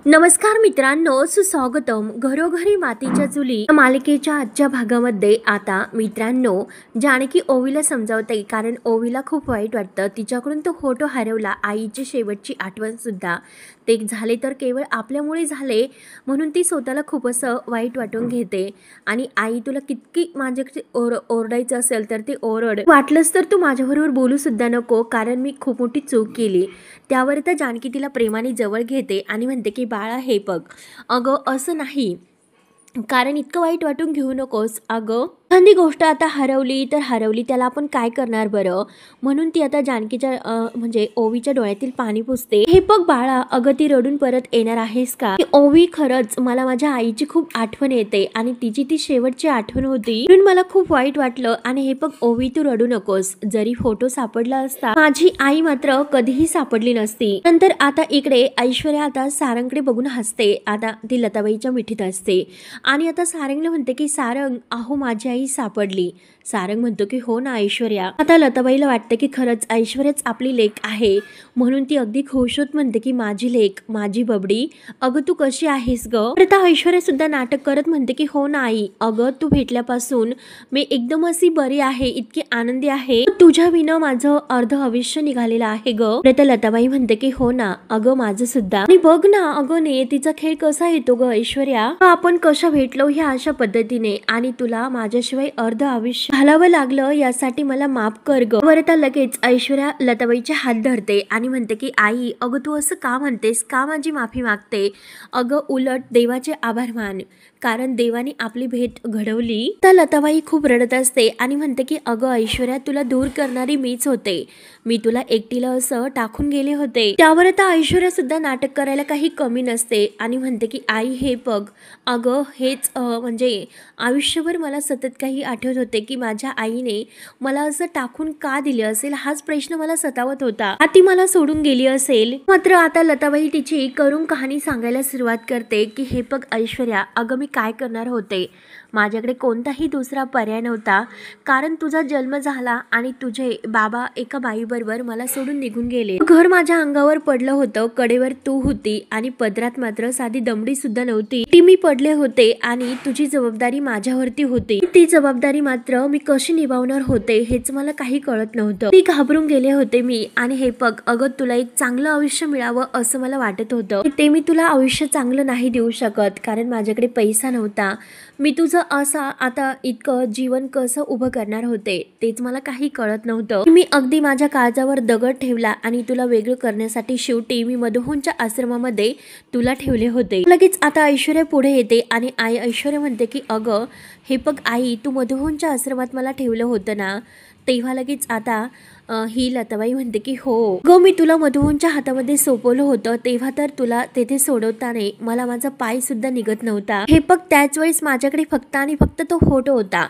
नमस्कार मित्रांनो, सुस्वागतम. घरोघरी मातीच्या चुली या मालिकेच्या आजच्या भागामध्ये आता मित्रांनो जानकी ओवीला समजावते, कारण ओवीला खूप वाईट वाटतं. तिच्याकडून तो फोटो हरवला, आईची शेवटची आठवण सुद्धा. ते झाले तर केवळ आपल्यामुळे झाले म्हणून ती स्वतःला खूप असं वाईट वाटून घेते. आणि आई, तुला कितकी माझ्याकडे ओरडायचं असेल तर ते ओरड, वाटलंच तर तू माझ्याबरोबर बोलू सुद्धा नको, कारण मी खूप मोठी चूक केली. त्यावर तर जानकी तिला प्रेमाने जवळ घेते आणि म्हणते की बाळा हे बघ, अगं असं नाही, कारण इतकं वाईट वाटून घेऊ नकोस. अगं एखादी गोष्ट आता हरवली तर हरवली, त्याला आपण काय करणार बरं. म्हणून ती आता जानकीच्या म्हणजे ओवीच्या डोळ्यातील पाणी पुसते. हे बघ बाळा, अगं ती रडून परत येणार आहेस का. ओवी, खरंच मला माझ्या आईची खूप आठवण येते आणि तिची ती शेवटची आठवण होती म्हणून मला खूप वाईट वाटलं. आणि हे बघ ओवी, तू रडू नकोस. जरी फोटो सापडला असता, माझी आई मात्र कधीही सापडली नसती. नंतर आता इकडे ऐश्वर्या आता सारंगकडे बघून हसते. आता ती लताबाईच्या मिठीत असते आणि आता सारंगला म्हणते की सारंग, अहो माझी आई सापडली. सारंग म्हणतो की हो ना ऐश्वर्या. आता लताबाईला वाटतं की खरंच ऐश्वर्याच आपली लेक आहे, म्हणून ती अगदी खुश होत म्हणते की माझी लेक, माझी बबडी, अगं तू कशी आहेस ग. आता ऐश्वर्या सुद्धा नाटक करत म्हणते की हो ना आई, अगं तू भेटल्यापासून मी एकदम अशी बरी आहे, इतकी आनंदी आहे, तुझ्या विना माझं अर्ध आयुष्य निघालेलं आहे ग. आता लताबाई म्हणते की हो ना अगं माझं सुद्धा. आणि बघ ना अगं नियतीचा खेळ कसा येतो ग ऐश्वर्या, आपण कशा भेटलो ह्या अशा पद्धतीने, आणि तुला माझ्याशिवाय अर्ध आयुष्य घालावं लागलं यासाठी मला माफ कर ग. वरता लगेच ऐश्वर्या लताबाईचे हात धरते आणि म्हणते की आई, अगं तू असं का म्हणतेस, का माझी माफी मागते. अगं उलट देवाचे आभार मान, कारण देवाने आपली भेट घडवली. तर लताबाई खूप रडत असते आणि म्हणते की अगं ऐश्वर्या, तुला दूर करणारी मीच होते, मी तुला एकटीला असं टाकून गेले होते. त्यावर आता ऐश्वर्या सुद्धा नाटक करायला काही कमी नसते आणि म्हणते की आई हे बघ, अगं हेच म्हणजे आयुष्यभर मला सतत काही आठवत होते की माझ्या आईने मला असं टाकून का दिले असेल, हाच प्रश्न मला सतावत होता. ती मला सोडून गेली असेल. मात्र आता लताबाई तिची करून कहाणी सांगायला सुरुवात करते की हे बघ ऐश्वर्या, अगं मी काय करणार होते, माझ्याकडे कोणताही दुसरा पर्याय नव्हता, कारण तुझा जन्म झाला आणि तुझे बाबा एका बाईबरोबर मला सोडून निघून गेले. घर माझ्या अंगावर पडलं होतं, कडेवर तू होती आणि पदरात मात्र साधी दमडी सुद्धा नव्हती, ती मी पडले होते आणि तुझी जबाबदारी माझ्यावरती होती. ती जबाबदारी मात्र मी कशी निभावणार होते हेच मला काही कळत नव्हतं. ती घाबरून गेले होते मी. आणि हे बघ अगं, तुला एक चांगलं आयुष्य मिळावं असं मला वाटत होतं, ते मी तुला आयुष्य चांगलं नाही देऊ शकत, कारण माझ्याकडे पैसा नव्हता. मी तुझं असं आता इतकं जीवन कसं उभं करणार होते तेच मला काही कळत नव्हतं. मी अगदी माझ्या काळजावर दगड ठेवला आणि तुला वेगळं करण्यासाठी शेवटी मी मधुहोनच्या आश्रमामध्ये तुला ठेवले होते. लगेच आता ऐश्वर्या पुढे येते आणि आई ऐश्वर्या म्हणते की अगं हे बघ आई, तू मधुहोनच्या आश्रमात मला ठेवलं होतं ना. तेव्हा लगेच आता ही लताबाई म्हणते की हो ग, मी तुला मधुहोनच्या हातामध्ये सोपवलं होतं, तेव्हा तर तुला तेथे सोडवताना मला माझा पाय सुद्धा निघत नव्हता. हे बघ त्याच वेळेस माझ्याकडे फक्त आणि फक्त तो फोटो होता,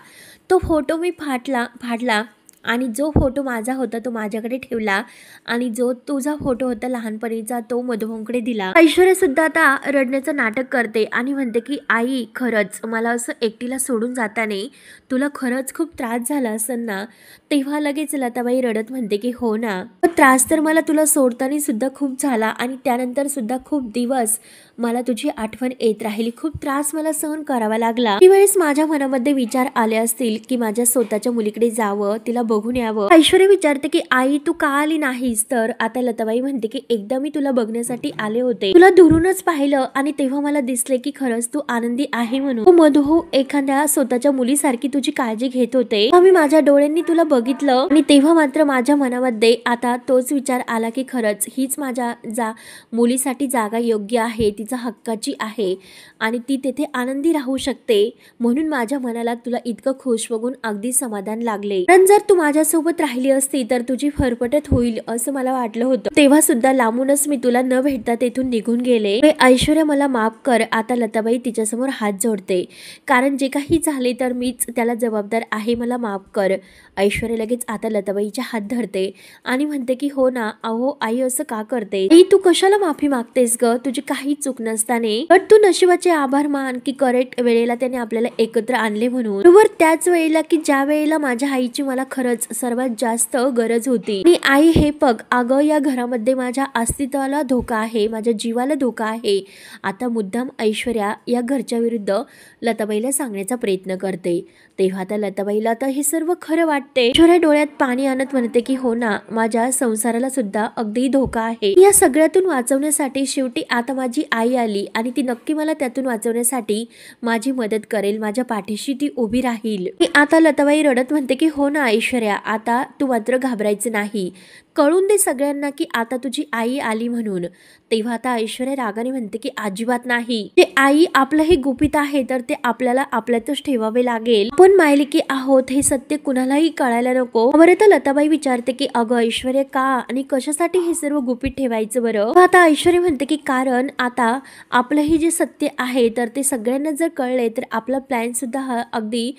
तो फोटो मी फाडला आणि जो फोटो माझा होता तो माझ्याकडे ठेवला आणि जो तुझा फोटो होता लहानपणीचा तो मधुहोनकडे दिला. ऐश्वर्या सुद्धा आता रडण्याचं नाटक करते आणि म्हणते की आई, खरंच मला असं एकटीला सोडून जाताना तुला खरंच खूप त्रास झाला असेल ना. तेव्हा लगेच लताबाई रडत म्हणते की हो ना, त्रास तर मला तुला सोडताना सुद्धा खूप झाला आणि त्यानंतर सुद्धा खूप दिवस मला तुझी आठवण येत राहिली, खूप त्रास मला सहन करावा लागला. त्यावेळेस माझ्या मनामध्ये विचार आले असतील की माझ्या स्वतःच्या मुलीकडे जावं, तिला बघून यावं. ऐश्वर्या विचारते की आई, तू का आली नाहीस. तर आता लताबाई म्हणते की एकदा मी तुला बघण्यासाठी आले होते, तुला दुरूनच पाहिलं आणि तेव्हा मला दिसले की खरंच तू आनंदी आहे म्हणून. तू मधु एखाद्या स्वतःच्या मुलीसारखी तुझी काळजी घेत होते. मी माझ्या डोळ्यांनी तुला बघितलं आणि तेव्हा मात्र माझ्या मनामध्ये आता तोच विचार आला की खरंच हीच माझ्या मुलीसाठी जागा योग्य आहे, तिचा हक्काची आहे आणि ती तेथे आनंदी राहू शकते, म्हणून माझ्या मनाला तुला इतकं खुश बघून अगदी समाधान लागले. कारण जर तू माझ्यासोबत राहिली असती तर तुझी फरफटत होईल असं मला वाटलं होतं. तेव्हा सुद्धा लांबूनच मी तुला न भेटता तेथून निघून गेले. ऐश्वर्या मला माफ कर. आता लताबाई तिच्यासमोर हात जोडते, कारण जे काही झाले तर मीच त्याला जबाबदार आहे, मला माफ कर. ऐश्वर्या लगेच आता लताबाईच्या हात धरते आणि म्हणते की हो ना, अहो आई असं का करते, तू कशाला माफी मागतेस ग, तुझी काही चूक नसताना. बट तू नशिबाचे आभार मान की करेक्ट वेळेला त्याने आपल्याला एकत्र आणले म्हणून. बरोबर त्याच वेळेला की ज्या वेळेला माझ्या आईची मला खरंच खरंच सर्वात जास्त गरज होती. आणि आई हे बघ, अगं या घरामध्ये माझ्या अस्तित्वाला धोका आहे, माझ्या जीवाला धोका आहे. आता मुद्दाम ऐश्वर्या या घरच्या विरुद्ध लताबाईला सांगण्याचा प्रयत्न करते. तेव्हा आता लताबाईला आता हे सर्व खरं वाटते. ऐश्वर्या डोळ्यात पाणी आणत म्हणते की हो ना, माझ्या संसाराला सुद्धा अगदी धोका आहे. या सगळ्यातून वाचवण्यासाठी शेवटी आता माझी आई आली आणि ती नक्की मला त्यातून वाचवण्यासाठी माझी मदत करेल, माझ्या पाठीशी ती उभी राहील. आता लताबाई रडत म्हणते की हो ना ऐश्वर्या, आता तू मात्र घाबरायचं नाही. कळून दे सगळ्यांना की आता तुझी आई आली म्हणून. तेव्हा आता ऐश्वर्या रागाने म्हणते की अजिबात नाही. ते आई आपलं हे गुपित आहे तर ते आपल्याला आपल्यातच ठेवावे लागेल. आपण मायलेकी आहोत हे सत्य कुणालाही कळायला नको. बरं तर लताबाई विचारते की अगं ऐश्वर्या का आणि कशासाठी हे सर्व गुपित ठेवायचं बरं? आता ऐश्वर्या म्हणते की कारण आता आपलं हे जे सत्य आहे तर ते सगळ्यांना जर कळले तर आपला प्लॅन सुद्धा अगदी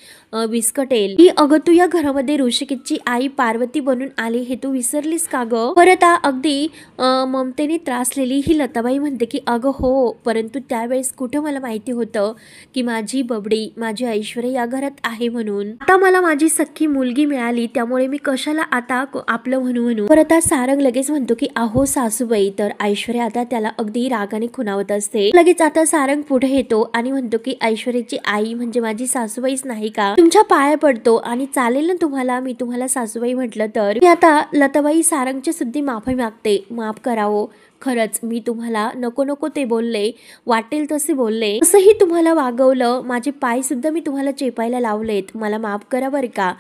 विस्कटेल. की अगं तू या घरामध्ये ऋषिकेशची आई पार्वती बनून आली हे तू विसरलीस का ग? परत अगदी ममतेने त्रासलेली ही लताबाई म्हणते की अगं हो, परंतु त्यावेळेस कुठं मला माहिती होतं की माझी बबडी माझी ऐश्वर्या या घरात आहे म्हणून. आता मला माझी सख्खी मुलगी मिळाली त्यामुळे मी कशाला आता आपलं म्हणू. परत सारंग लगेच म्हणतो की अहो सासूबाई. तर ऐश्वर्या आता त्याला अगदी रागाने खुणावत असते. लगेच आता सारंग पुढे येतो आणि म्हणतो की ऐश्वर्याची आई म्हणजे माझी सासूबाईच नाही का? तुमच्या पाया पडतो आणि चालेल ना तुम्हाला मी तुम्हाला सासूबाई म्हटलं तर? मी आता लताबाई सारंगची सुद्धा माफी मागते, माफ करावं. खरंच मी तुम्हाला नको नको ते बोलले, वाटेल तसे बोलले, असंही तुम्हाला वागवलं, माझे पाय सुद्धा मी तुम्हाला चेपायला लावलेत, मला माफ करा बरं का.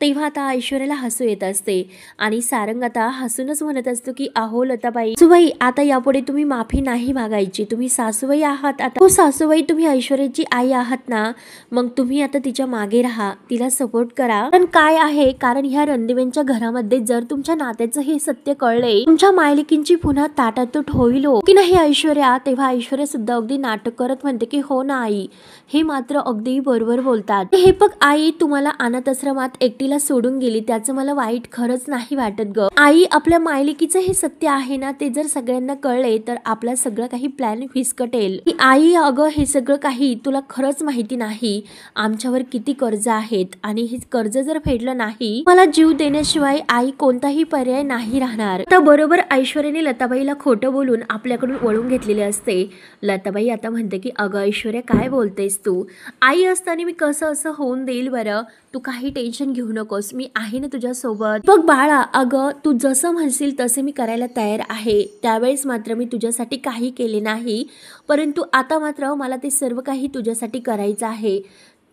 तेव्हा आता ऐश्वर्याला हसू येत असते आणि सारंग आता हसूनच म्हणत असतो की अहो लताबाई सासूबाई, आता यापुढे तुम्ही माफी नाही मागायची, तुम्ही सासूबाई आहात. आता हो सासूबाई, तुम्ही ऐश्वर्याची आई आहात ना, मग तुम्ही आता तिच्या मागे राहा, तिला सपोर्ट करा. पण काय आहे, कारण ह्या रणदिव्यांच्या घरामध्ये जर तुमच्या नात्याचं हे सत्य कळले, तुमच्या मायलेकींची पुन्हा ताटातूट होईल की नाही ऐश्वर्या? तेव्हा ऐश्वर्या सुद्धा अगदी नाटक करत म्हणते की हो ना आई, हे मात्र अगदी बरोबर बोलतात. हे बघ आई, तुम्हाला अनाथ आश्रमात एकटी सोडून गेली त्याचं मला वाईट खरंच नाही वाटत ग आई. आपल्या मायलेकीचं हे सत्य आहे ना, ते जर सगळ्यांना कळले तर आपला सगळं काही प्लॅन फिसकटेल. की आई अगं हे सगळं काही तुला खरंच माहिती नाही, आमच्यावर किती कर्ज आहेत आणि हे कर्ज जर फेडलं नाही मला जीव देण्याशिवाय आई कोणताही पर्याय नाही राहणार. आता बरोबर ऐश्वर्याने लताबाईला खोटं बोलून आपल्याकडून वळून घेतलेले असते. लताबाई आता म्हणते की अगं ऐश्वर्या काय बोलतेस तू? आई असताना मी कसं असं होऊन देईल बरं? तू काही टेन्शन घेऊ नकोस, मी आहे ना तुझ्या सोबत. बघ बाळा, अगं तू जसं म्हणशील तसे मी करायला तयार आहे. त्यावेळेस मात्र मी तुझ्यासाठी काही केले नाही, परंतु आता मात्र मला ते सर्व काही तुझ्यासाठी करायचं आहे.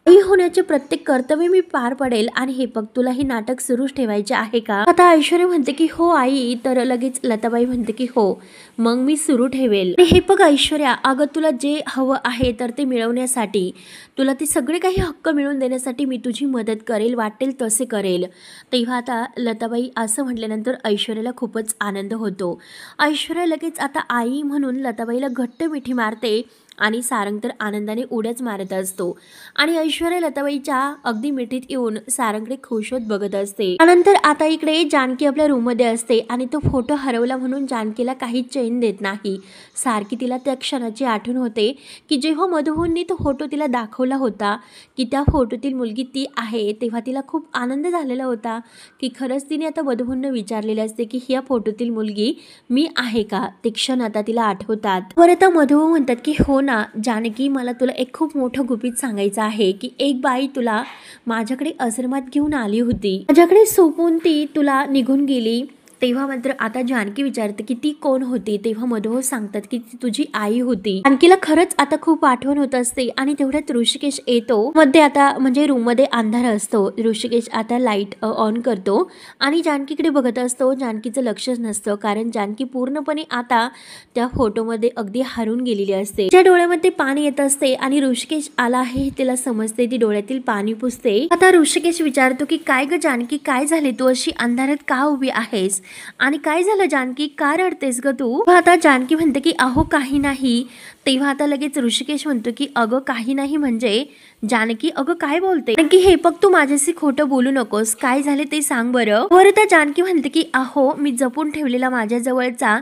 आई होण्याचे प्रत्येक कर्तव्य मी पार पडेल. आणि हे बघ, तुला हे नाटक सुरूच ठेवायचे आहे का? आता ऐश्वर्या म्हणते की हो आई. तर लगेच लताबाई म्हणते की हो, मग मी सुरू ठेवेल. हे बघ ऐश्वर्या, अगं तुला जे हवं आहे तर ते मिळवण्यासाठी, तुला ते सगळे काही हक्क मिळवून देण्यासाठी मी तुझी मदत करेल, वाटेल तसे करेल. तेव्हा आता लताबाई असं म्हटल्यानंतर ऐश्वर्याला खूपच आनंद होतो. ऐश्वर्या लगेच आता आई म्हणून लताबाईला घट्ट मिठी मारते आणि सारंग तर आनंदाने उड्याच मारत असतो. आणि ऐश्वर्या लताबाईच्या अगदी मिठीत येऊन सारंगकडे खुश होत बघत असते. त्यानंतर आता इकडे जानकी आपल्या रूम मध्ये असते आणि तो फोटो हरवला म्हणून जानकीला काही चैन देत नाही. सारखी तिला त्या क्षणाची आठवण होते की जेव्हा मधुहूंनी तो फोटो तिला दाखवला होता की त्या फोटोतील मुलगी ती आहे, तेव्हा तिला खूप आनंद झालेला होता की खरंच तिने आता मधुहूंना विचारलेले असते की ह्या फोटोतील मुलगी मी आहे का? ते क्षण आता तिला आठवतात. बरं आता मधुहू म्हणतात की हो ना जानकी, मला तुला एक खूप मोठं गुपित सांगायचं आहे की एक बाई तुला माझ्याकडे आश्रमात घेऊन आली होती, माझ्याकडे सोपून ती तुला निघून गेली. तेव्हा मात्र आता जानकी विचारते की ती कोण होती? तेव्हा मधुहू सांगतात की ती तुझी आई होती. जानकीला खरंच आता खूप आठवण होत असते आणि तेवढ्यात ऋषिकेश येतो. मध्ये आता म्हणजे रूम मध्ये अंधार असतो. ऋषिकेश आता लाईट ऑन करतो आणि जानकीकडे बघत असतो. जानकीचं लक्षच नसतं कारण जानकी पूर्णपणे आता त्या फोटोमध्ये अगदी हरून गेलेली असते. तिच्या डोळ्यामध्ये पाणी येत असते आणि ऋषिकेश आला आहे तिला समजते. ती डोळ्यातील पाणी पुसते. आता ऋषिकेश विचारतो की काय ग जानकी, काय झाले? तू अशी अंधारात का उभी आहेस आणि काय झालं जानकी, का रडतेस ग तू? आता जानकी म्हणते की अहो काही नाही. तेव्हा आता लगेच ऋषिकेश म्हणतो की अगं काही नाही म्हणजे जानकी अगं काय बोलते? जानकी हे बघ तू माझ्याशी खोटं बोलू नकोस, काय झाले ते सांग बरं. बरं जानकी म्हणते की अहो मी जपून ठेवलेला माझ्या जवळचा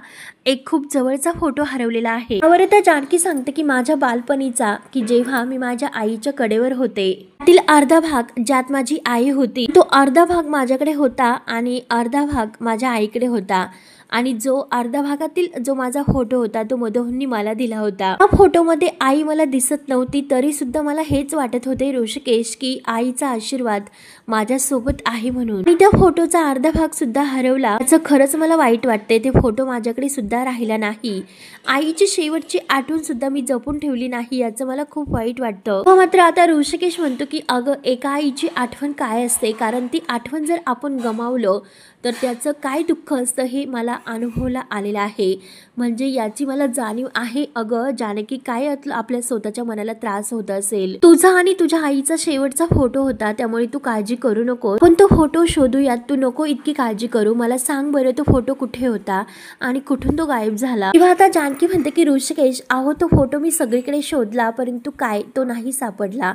एक खूप जवळचा फोटो हरवलेला आहे. बरं जानकी सांगते की माझ्या बालपणीचा, की जेव्हा मी माझ्या आईच्या कडेवर होते त्यातील अर्धा भाग ज्यात माझी आई होती तो अर्धा भाग माझ्याकडे होता आणि अर्धा भाग माझ्या आईकडे होता आणि जो अर्धा भागातील जो माझा फोटो होता तो मधोहूंनी मला दिला होता. या फोटोमध्ये आई मला दिसत नव्हती तरी सुद्धा मला हेच वाटत होते ऋषिकेश की आईचा आशीर्वाद माझ्या सोबत आहे म्हणून. आणि त्या फोटोचा अर्धा भाग सुद्धा हरवला. त्याचं खरंच मला वाईट वाटते. ते फोटो माझ्याकडे सुद्धा राहिला नाही. आईची शेवटची आठवण सुद्धा मी जपून ठेवली नाही याचं मला खूप वाईट वाटतं. मात्र आता ऋषिकेश म्हणतो की अगं एका आईची आठवण काय असते, कारण ती आठवण जर आपण गमावलं तर त्याचं काय दुःख असतं हे मला अनुभवला आलेला आहे. म्हणजे याची मला जाणीव आहे. अगं जानकी काय आपल्या स्वतःच्या मनाला त्रास होत असेल. तुझा आणि तुझ्या आईचा शेवटचा फोटो होता त्यामुळे तू काळजी करू नको, पण तो फोटो शोधूयात. तू नको इतकी काळजी करू. मला सांग बरं तो फोटो कुठे होता आणि कुठून तो गायब झाला. किंवा आता जानकी म्हणते की ऋषिकेश अहो तो फोटो मी सगळीकडे शोधला परंतु काय तो नाही सापडला.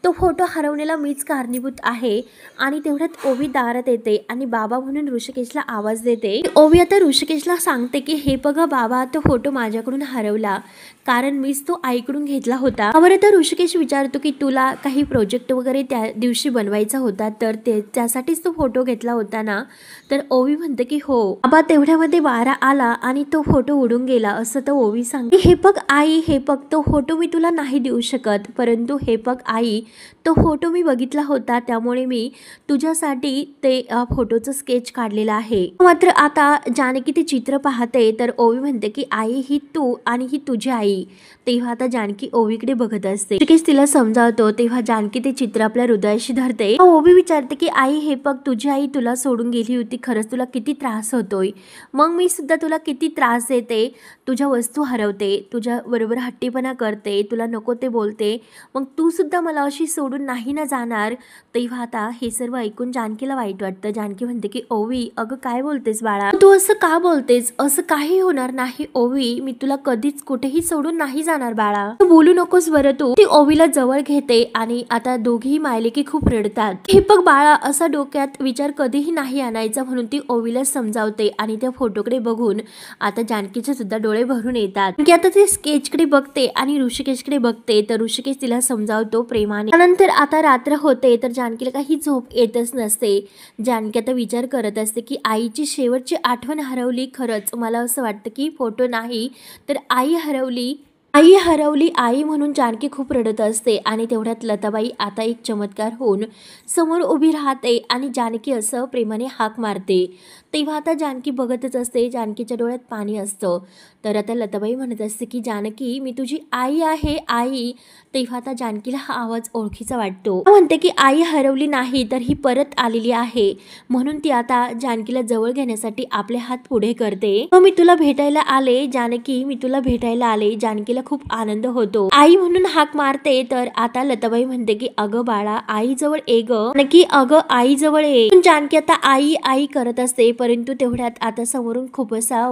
तो फोटो हरवण्याला मीच कारणीभूत आहे. आणि तेवढ्यात ओवी दारात येते आणि बाबा म्हणून ऋषिकेशला आवाज देते. ओवी आता ऋषिकेशला सांगते की हे बघा बाबा तो फोटो माझ्याकडून हरवला कारण मीच तो आईकडून घेतला होता. बरं तर ऋषिकेश विचारतो की तुला काही प्रोजेक्ट वगैरे त्या दिवशी बनवायचा होता तर त्यासाठीच तो फोटो घेतला होता ना. तर ओवी म्हणते की हो बाबा, तेवढ्यामध्ये वारा आला आणि तो फोटो उडून गेला असं तर ओवी सांगते. हे बघ आई, हे बघ तो फोटो मी तुला नाही देऊ शकत, परंतु हे बघ आई तो फोटो मी बघितला होता त्यामुळे मी तुझ्यासाठी ते फोटोचं स्केच काढलेलं आहे. मात्र आता जानकी ते चित्र पाहते तर ओवी म्हणते की आई ही तू आणि ही तुझी आई. तेव्हा आता जानकी ओवीकडे बघत असते. ऋषिकेश तिला समजावतो तेव्हा जानकी ते चित्र आपल्या हृदयाशी धरते. ओवी विचारते की आई हे बघ तुझी आई तुला सोडून गेली होती, खरंच तुला किती त्रास होतोय. मग मी सुद्धा तुला किती त्रास देते, तुझ्या वस्तू हरवते, तुझ्या बरोबर हट्टीपणा करते, तुला नको ते बोलते, मग तू सुद्धा मला अशी सोडून नाही ना जाणार. तेव्हा आता हे सर्व ऐकून जानकीला वाईट वाटतं. जानकी म्हणते की ओवी अगं काय बोलतेस बाळा, तू असं का बोलतेस, असं काही होणार नाही ओवी, मी तुला कधीच कुठेही सोडून नाही जाणार बाळा, तू बोलू नकोस बरं. तू ती ओवीला जवळ घेते आणि आता दोघीही मायलेकी खूप रडतात. हे बघ बाळा असा डोक्यात विचार कधीही नाही आणायचा म्हणून ती ओवीला समजावते. आणि त्या फोटोकडे बघून आता जानकीचे सुद्धा डोळे भरून येतात की आता ते स्केचकडे बघते आणि ऋषिकेशकडे बघते तर ऋषिकेश तिला समजावतो प्रेमाने. त्यानंतर आता रात्र होते तर जानकीला काही झोप येतच नसते. जानकी आता विचार करत असते की आईची शेवटची आठवण हरवली. खरंच मला असं वाटतं की फोटो नाही तर आई हरवली. आई म्हणून जानकी खूप रडत असते. आणि तेवढ्यात लताबाई आता एक चमत्कार होऊन समोर उभी राहते आणि जानकी असं प्रेमाने हाक मारते. तेव्हा आता जानकी बघतच असते, जानकीच्या डोळ्यात पाणी असतं. तर आता लताबाई म्हणत असते की जानकी मी तुझी आई आहे आई. तेव्हा आता जानकीला हा आवाज ओळखीचा वाटतो. म्हणते की आई हरवली नाही तर ही परत आलेली आहे. म्हणून ती आता जानकीला जवळ घेण्यासाठी आपले हात पुढे करते. मी तुला भेटायला आले जानकी, मी तुला भेटायला आले. जानकीला खूप आनंद होतो. आई म्हणून हाक मारते तर आता लताबाई म्हणते की अगं बाळा आई जवळ ये ग, नक्की अगं आई जवळ ये. जानकी आता आई आई करत असते परंतु तेवढ्यात आता समोरून खूप असा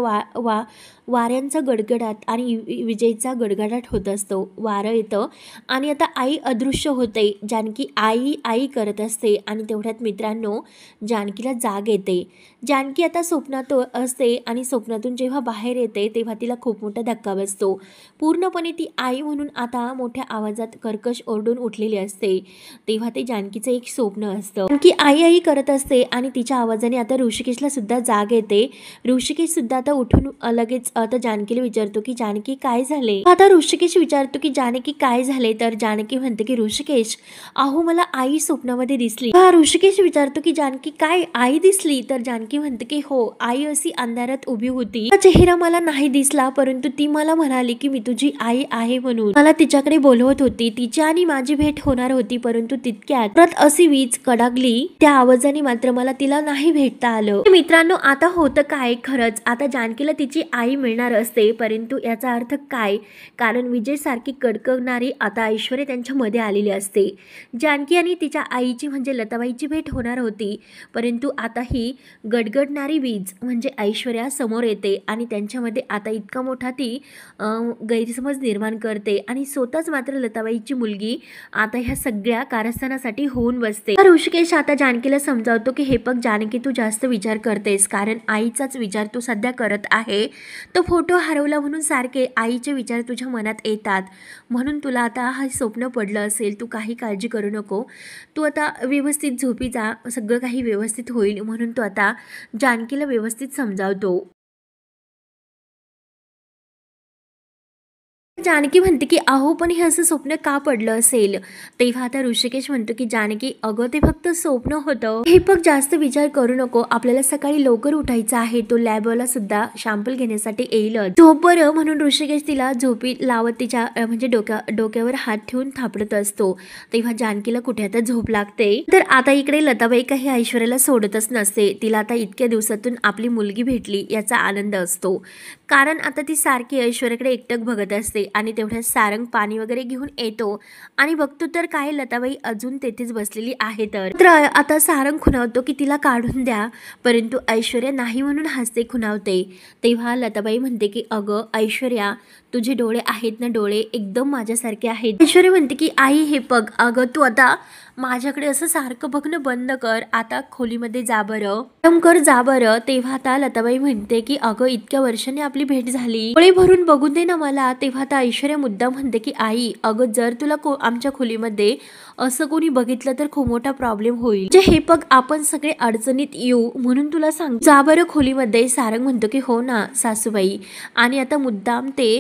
वाऱ्यांचा गडगडाट आणि विजेचा गडगडाट होत असतो. वारं येतं आणि आता आई अदृश्य होते. जानकी आई आई करत असते आणि तेवढ्यात मित्रांनो जानकीला जाग येते. जानकी आता स्वप्नात असते आणि स्वप्नातून जेव्हा बाहेर येते तेव्हा तिला खूप मोठा धक्का बसतो. पूर्णपणे ती आई म्हणून आता मोठ्या आवाजात कर्कश ओरडून उठलेली असते. तेव्हा ते जानकीचं एक स्वप्न असतं. जानकी आई आई करत असते आणि तिच्या आवाजाने आता ऋषिकेशला सुद्धा जाग येते. ऋषिकेश सुद्धा आता उठून लगेच आता जानकीला विचारतो की जानकी काय झाले. आता ऋषिकेश विचारतो की जानकी काय झाले. तर जानकी म्हणते की ऋषिकेश अहो मला आई स्वप्नामध्ये दिसली. हा ऋषिकेश विचारतो की जानकी काय आई दिसली. तर जानकी म्हणते की हो आई अशी अंधारात उभी होती. चेहरा मला नाही दिसला परंतु ती मला म्हणाली की मी तुझी आई आहे म्हणून मला तिच्याकडे बोलवत होती. तिची आणि माझी भेट होणार होती परंतु तितक्यात परत अशी वीज कडागली. त्या आवाजाने मात्र मला तिला नाही भेटता आलं. मित्रांनो आता होतं काय, खरंच आता जानकीला तिची आई मिळणार असते, परंतु याचा अर्थ काय? कारण विजयसारखी कडकडणारी आता ऐश्वर्या त्यांच्यामध्ये आलेली असते. जानकी आणि तिच्या आईची म्हणजे लताबाईची भेट होणार होती, परंतु आता ही गडगडणारी वीज म्हणजे ऐश्वर्या समोर येते आणि त्यांच्यामध्ये आता इतका मोठा ती गैरसमज निर्माण करते आणि स्वतःच मात्र लताबाईची मुलगी आता ह्या सगळ्या कारस्थानासाठी होऊन बसते. ऋषिकेश आता जानकीला समजावतो की हे बघ जानकी, तू जास्त विचार करतेस, कारण आईचाच विचार तू सध्या करत आहे. तो फोटो हरवला म्हणून सारखे आईचे विचार तुझ्या मनात येतात, म्हणून तुला आता हा स्वप्न पडलं असेल. तू काही काळजी करू नको, तू आता व्यवस्थित झोपी जा, सगळं काही व्यवस्थित होईल, म्हणून तो आता जानकीला व्यवस्थित समजावतो. जानकी म्हणते की अहो पण हे असं स्वप्न का पडलं असेल? तेव्हा आता ऋषिकेश म्हणतो की जानकी, अगं ते फक्त स्वप्न होतं, हे पण जास्त विचार करू नको, आपल्याला सकाळी लवकर उठायचं आहे, तो लॅबवाला सुद्धा शॅम्पल घेण्यासाठी येईलच, झोप बरं. म्हणून ऋषिकेश तिला झोपी लावत तिच्या म्हणजे डोक्यावर हात ठेवून थापडत असतो. तेव्हा जानकीला कुठे आता झोप लागते. तर आता इकडे लताबाई काही ऐश्वर्याला सोडतच नसते. तिला आता इतक्या दिवसातून आपली मुलगी भेटली याचा आनंद असतो, कारण आता ती सारखी ऐश्वर्याकडे एकटक बघत असते आणि तेवढ्यात सारंग पाणी वगैरे घेऊन येतो आणि बघतो तर काय लताबाई अजून तेथेच बसलेली आहे. तर आता सारंग खुणावतो की तिला काढून द्या, परंतु ऐश्वर्या नाही म्हणून हसते, खुणावते. तेव्हा लताबाई म्हणते की अगं ऐश्वर्या, तुझे डोळे आहेत ना, डोळे एकदम माझ्यासारखे आहेत. ऐश्वर्या म्हणते की आई हे बघ, अगं तू आता माझ्याकडे असं सारखं बघणं बंद कर, आता खोलीमध्ये जा बरं, कर जा बरं. तेव्हा आता लताबाई म्हणते की अगं इतक्या वर्षांनी आपली भेट झाली, डोळे भरून बघू दे ना मला. तेव्हा आता ऐश्वर्या मुद्दाम म्हणते की आई अगं जर तुला आमच्या खोलीमध्ये असं कोणी बघितलं तर खूप मोठा प्रॉब्लेम होईल, जे हे बघ आपण सगळे अडचणीत येऊ, म्हणून तुला सांग जा बरं खोलीमध्ये. सारंग म्हणतो की हो ना सासूबाई, आणि आता मुद्दाम ते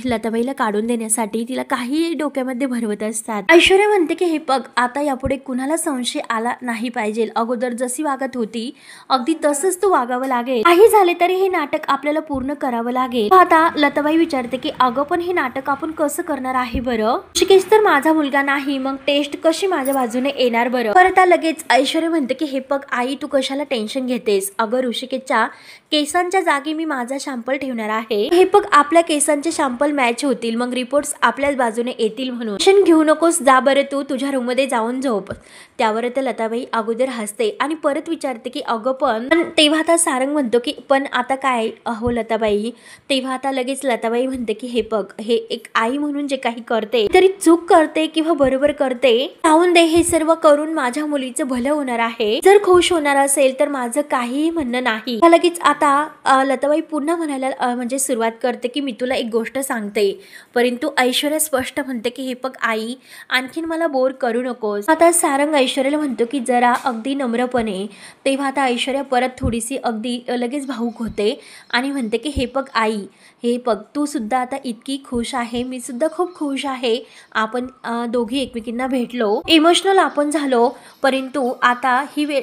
लताबाईला काढून देण्यासाठी तिला काही डोक्यामध्ये भरवत असतात. ऐश्वर्या म्हणते की हे बघ आता यापुढे कुणाला संशय आला नाही पाहिजे, अगोदर जशी वागत होती अगदी तसंच तू वागावं लागेल, काही झाले तरी हे नाटक आपल्याला पूर्ण करावं लागेल. आता लताबाई विचारते की अगं पण हे नाटक आपण कसं करणार आहे बरं? ऋषिकेश तर माझा मुलगा नाही, मग टेस्ट कशी माझ्या बाजूने येणार बरं? परत लगेच ऐश्वर्या म्हणते की हे बघ आई तू कशाला टेन्शन घेतेस, अगं ऋषिकेशच्या केसांच्या जागी मी माझा शॅम्पल ठेवणार आहे, हे बघ आपल्या केसांचे शॅम्पल मॅच होतील, मग रिपोर्ट्स आपल्याच बाजूने येतील, म्हणून टेन्शन घेऊ नकोस, जा बरं तू तुझ्या रूम मध्ये जाऊन झोप. त्यावर तर लताबाई अगोदर हसते आणि परत विचारते की अगं पण तेव्हा आता सारंग म्हणतो की पण आता काय अहो लताबाई. तेव्हा आता लगेच लताबाई म्हणते की हे बघ हे एक आई म्हणून जे काही करते तरी चूक करते किंवा बरोबर करते, राहून दे, हे सर्व करून माझ्या मुलीचं भलं होणार आहे, जर खुश होणार असेल तर माझं काहीही म्हणणं नाही. लगेच आता लताबाई पुन्हा म्हणायला म्हणजे सुरुवात करते की मी तुला एक गोष्ट सांगते, परंतु ऐश्वर्या स्पष्ट म्हणते की हे बघ आई आणखीन मला बोर करू नकोस. आता सारंग ऐश्वर्याला म्हणतो की जरा अगदी नम्रपणे. तेव्हा आता ऐश्वर्या परत थोडीशी अगदी लगेच भावूक होते आणि म्हणते की हे बघ आई, हे बघ तू सुद्धा आता इतकी खुश आहे, मी सुद्धा खूप खुश आहे, आपण दोघी एकमेकींना भेटलो, इमोशनल आपण झालो, परंतु आता ही वेळ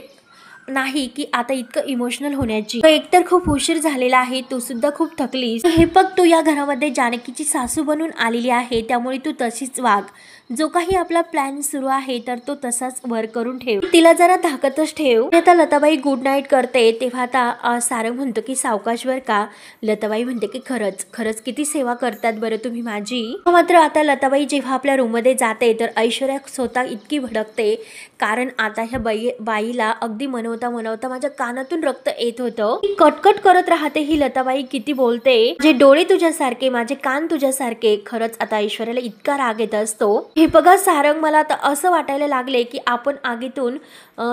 नाही की आता इतकं इमोशनल होण्याची, एकतर खूप उशीर झालेला आहे, तू सुद्धा खूप थकलीस, हे बघ तू या घरामध्ये जानकीची सासू बनून आलेली आहे, त्यामुळे तू तशीच वाग, जो काही आपला प्लॅन सुरू आहे तर तो तसाच वर करून ठेव, तिला जरा धाकतच ठेव. आता लताबाई गुड नाईट करते. तेव्हा आता सारंग म्हणतो की सावकाशवर का. लताबाई म्हणते की खरंच खरंच किती सेवा करतात बरं तुम्ही माझी. मात्र आता लताबाई जेव्हा आपल्या रूम मध्ये जाते तर ऐश्वर्या स्वतः इतकी भडकते, कारण आता ह्या बाईला अगदी मनवता माझ्या कानातून रक्त येत होतं, कटकट करत राहते ही लताबाई, किती बोलते, जे डोळे तुझ्यासारखे माझे कान तुझ्यासारखे. खरंच आता ऐश्वर्याला इतका राग येत असतो. हे बघा सारंग, मला आता असं वाटायला लागले की आपण आगीतून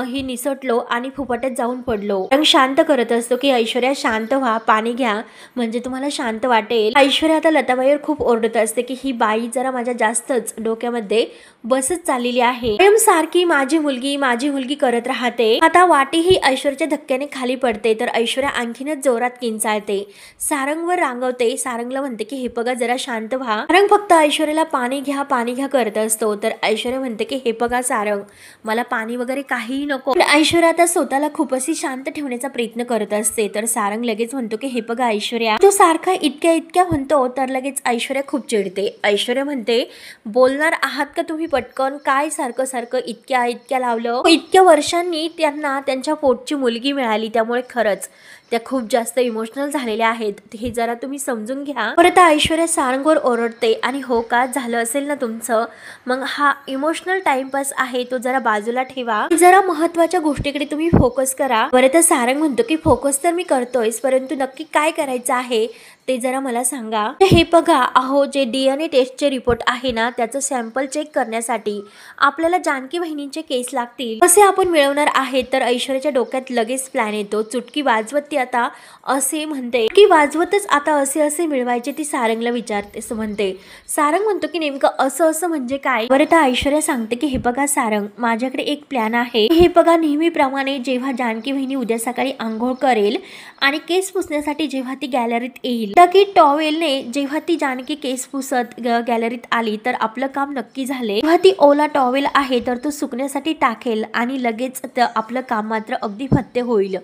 ही निसटलो आणि फुफाट्यात जाऊन पडलो. रंग शांत करत असतो की ऐश्वर्या शांत व्हा, पाणी घ्या म्हणजे तुम्हाला शांत वाटेल. ऐश्वर्या आता लताबाईवर खूप ओरडत असते की ही बाई जरा माझ्या जास्तच डोक्यामध्ये बसच चाललेली आहे, सारखी माझी मुलगी करत राहते. आता वाटी ही ऐश्वर्याच्या धक्क्याने खाली पडते तर ऐश्वर्या आणखीनच जोरात किंचाळते, सारंगवर रांगवते. सारंगला म्हणते की हे बघा जरा शांत व्हा. सारंग फक्त ऐश्वर्याला पाणी घ्या करत असतो. तर ऐश्वर्या म्हणते की हे बघा सारंग, मला पाणी वगैरे काहीही नको. ऐश्वर्या आता स्वतःला खूप अशी शांत ठेवण्याचा प्रयत्न करत असते. तर सारंग लगेच म्हणतो की हे बघा ऐश्वर्या, तो सारखा इतक्या म्हणतो तर लगेच ऐश्वर्या खूप चिडते. ऐश्वर्या म्हणते बोलणार आहात का तुम्ही पटकन, काय सारखं इतक्या लावलं. इतक्या वर्षांनी त्यांना त्यांच्या पोटची मुलगी मिळाली, त्यामुळे खरंच त्या खूप जास्त इमोशनल झालेल्या आहेत, हे जरा तुम्ही समजून घ्या. परत ऐश्वर्या सारंगवर ओरडते आणि हो का झालं असेल ना तुमचं, मग हा इमोशनल टाइमपास आहे तो जरा बाजूला ठेवा, जरा महत्त्वाच्या गोष्टीकडे तुम्ही फोकस करा. परत सारंग म्हणतो की फोकस तर मी करतोयच, परंतु नक्की काय करायचं आहे ते जरा मला सांगा. हे बघा, अहो जे DNA टेस्टचे रिपोर्ट आहे ना त्याचं सॅम्पल चेक करण्यासाठी आपल्याला जानकी वहिनींचे केस लागतील, कसे आपण मिळवणार आहे. तर ऐश्वर्याच्या डोक्यात लगेच प्लॅन येतो. चुटकी वाजवत ती आता असे म्हणते की वाजवतच आता असे असे मिळवायचे, ती सारंगला विचारते म्हणते. सारंग म्हणतो की नेमकं असं असं म्हणजे काय. बरं ऐश्वर्या सांगते की हे बघा सारंग, माझ्याकडे एक प्लॅन आहे. हे बघा, नेहमीप्रमाणे जेव्हा जानकी वहिनी उद्या सकाळी आंघोळ करेल आणि केस पुसण्यासाठी जेव्हा ती गॅलरीत येईल, की टॉवेलने जेव्हा ती जानकी केस पुसत गॅलरीत आली तर आपलं काम नक्की झाले. जेव्हा ती ओला टॉवेल आहे तर तो सुकण्यासाठी टाकेल आणि लगेच आपलं काम मात्र अगदी फत्ते होईल.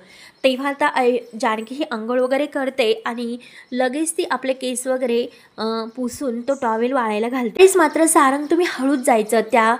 तेव्हा आता जानकी ही आंघोळ वगैरे करते आणि लगेच ती आपले केस वगैरे पुसून तो टॉवेल वाळायला घालते. तेच मात्र सारंग तुम्ही हळूच जायचं, त्या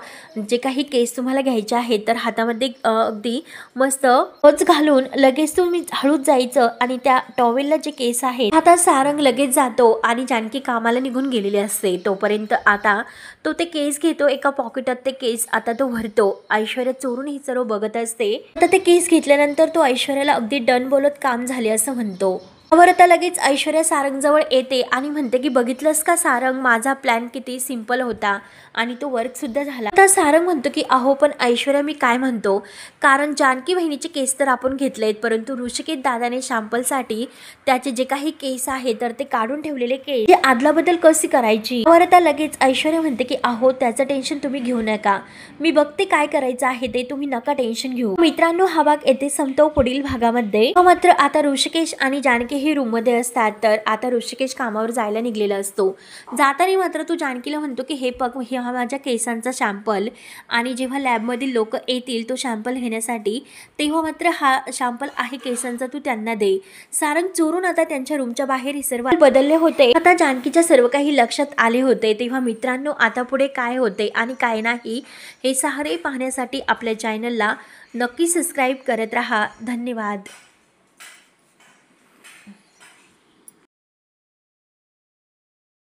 जे काही केस तुम्हाला घ्यायचे आहेत तर हातामध्ये अगदी मस्त पच घालून लगेच तुम्ही हळूच जायचं आणि त्या टॉवेलला जे केस आहेत आता सारंग लगेच जातो आणि जानकी कामाला निघून गेलेली असते. तोपर्यंत आता तो ते केस घेतो, एका पॉकेटात ते केस आता तो भरतो. ऐश्वर्या चोरून ही सर्व बघत असते. आता ते केस घेतल्यानंतर तो ऐश्वर्याला अगदी डन बोलत काम झाले असं म्हणतो. आता लगेच ऐश्वर्या सारंग जवळ येते आणि म्हणते की बघितलंस का सारंग, माझा प्लॅन किती सिंपल होता आणि तो वर्क सुद्धा झाला. आता सारंग म्हणतो की अहो पण ऐश्वर्या मी काय म्हणतो, कारण जानकी बहिणीचे केस तर आपण घेतलेत, परंतु ऋषिकेश दादाने शॅम्पलसाठी त्याचे जे काही केस आहे तर ते काढून ठेवलेले केस ते आदलाबदल कशी करायची. आता लगेच ऐश्वर्या म्हणते की अहो त्याचं टेन्शन तुम्ही घेऊ नका, मी बघते काय करायचं आहे ते, तुम्ही नका टेन्शन घेऊ. मित्रांनो, हा भाग येथे संपतो. पुढील भागामध्ये मात्र आता ऋषिकेश आणि जानकी हे रूम मध्ये असतात. तर आता ऋषिकेश कामावर जायला निघलेला असतो. जाताना मात्र तू जानकीला म्हणतो की हे बघ, हा माझ्या केसांचा शॅम्पल, आणि जेव्हा लॅबमधील लोक येतील तो शॅम्पल घेण्यासाठी तेव्हा मात्र हा शॅम्पल आहे केसांचा, तू त्यांना दे. सारंग चोरून आता त्यांच्या रूमच्या बाहेर हे सर्व बदलले होते. आता जानकीच्या सर्व काही लक्षात आले होते. तेव्हा मित्रांनो, आता पुढे काय होते आणि काय नाही हे सारे पाहण्यासाठी आपल्या चॅनलला नक्की सबस्क्राईब करत राहा. धन्यवाद.